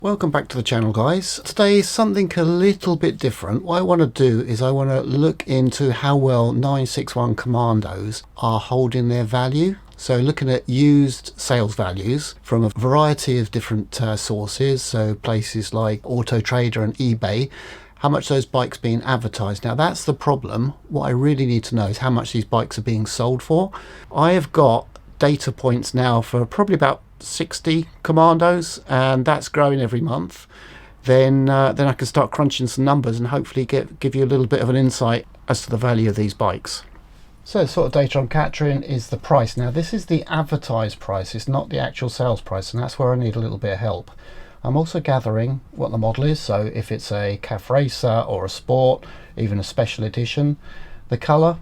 Welcome back to the channel, guys. Today is something a little bit different. What I want to do is I want to look into how well 961 Commandos are holding their value. So looking at used sales values from a variety of different sources, so places like Auto Trader and eBay, how much those bikes being advertised. Now that's the problem. What I really need to know is how much these bikes are being sold for. I have got data points now for probably about 60 Commandos, and that's growing every month. Then I can start crunching some numbers and hopefully give you a little bit of an insight as to the value of these bikes. So the sort of data I'm capturing is the price. Now this is the advertised price, it's not the actual sales price, and that's where I need a little bit of help. I'm also gathering what the model is, so if it's a CAF racer or a sport, even a special edition, the colour,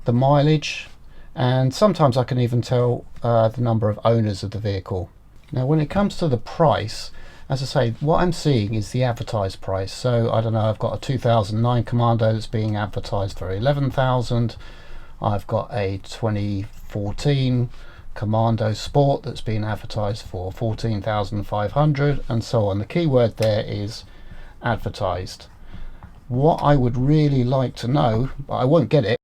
the mileage, and sometimes I can even tell the number of owners of the vehicle. Now when it comes to the price, as I say, what I'm seeing is the advertised price. So I don't know, I've got a 2009 Commando that's being advertised for 11,000. I've got a 2014 Commando Sport that's being advertised for 14,500, and so on. The key word there is advertised. What I would really like to know, but I won't get it,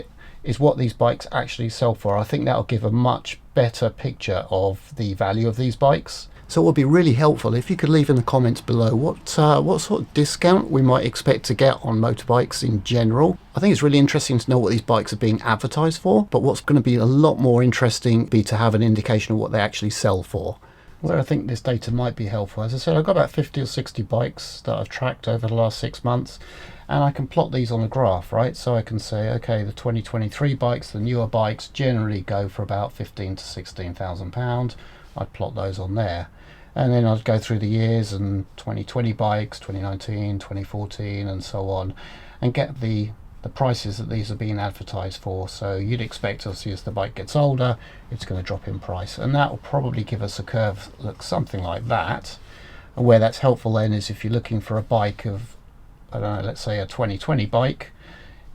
is what these bikes actually sell for. I think that'll give a much better picture of the value of these bikes. So it would be really helpful if you could leave in the comments below what sort of discount we might expect to get on motorbikes in general. I think it's really interesting to know what these bikes are being advertised for, but what's going to be a lot more interesting be to have an indication of what they actually sell for. Where I think this data might be helpful, as I said, I've got about 50 or 60 bikes that I've tracked over the last 6 months, and I can plot these on a graph, right? So I can say, okay, the 2023 bikes, the newer bikes, generally go for about 15 to 16,000 pounds. I'd plot those on there, and then I'd go through the years and 2020 bikes, 2019, 2014, and so on, and get the prices that these are being advertised for. So you'd expect, obviously, as the bike gets older, it's going to drop in price, and that will probably give us a curve that looks something like that. And where that's helpful then is if you're looking for a bike of, I don't know, let's say a 2020 bike,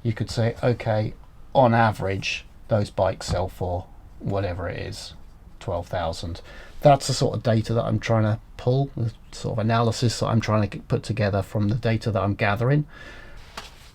you could say, okay, on average those bikes sell for whatever it is, 12,000. That's the sort of data that I'm trying to pull, the sort of analysis that I'm trying to put together from the data that I'm gathering.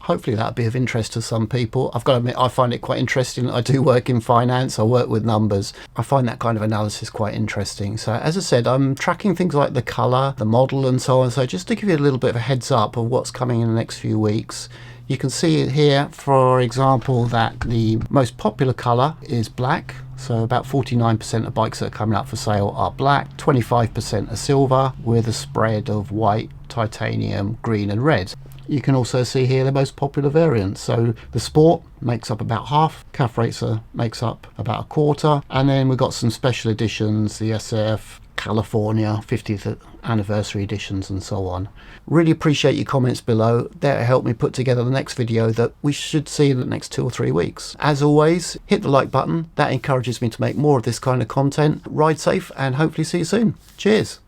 Hopefully that'll be of interest to some people. I've got to admit, I find it quite interesting. I do work in finance, I work with numbers. I find that kind of analysis quite interesting. So as I said, I'm tracking things like the colour, the model, and so on. So just to give you a little bit of a heads up of what's coming in the next few weeks, you can see it here, for example, that the most popular colour is black. So about 49% of bikes that are coming up for sale are black, 25% are silver, with a spread of white, titanium, green and red. You can also see here the most popular variants. So the Sport makes up about half, CAF Racer makes up about a quarter, and then we've got some special editions, the SF, California 50th anniversary editions, and so on. Really appreciate your comments below. That'll help me put together the next video that we should see in the next 2 or 3 weeks. As always, hit the like button. That encourages me to make more of this kind of content. Ride safe and hopefully see you soon. Cheers.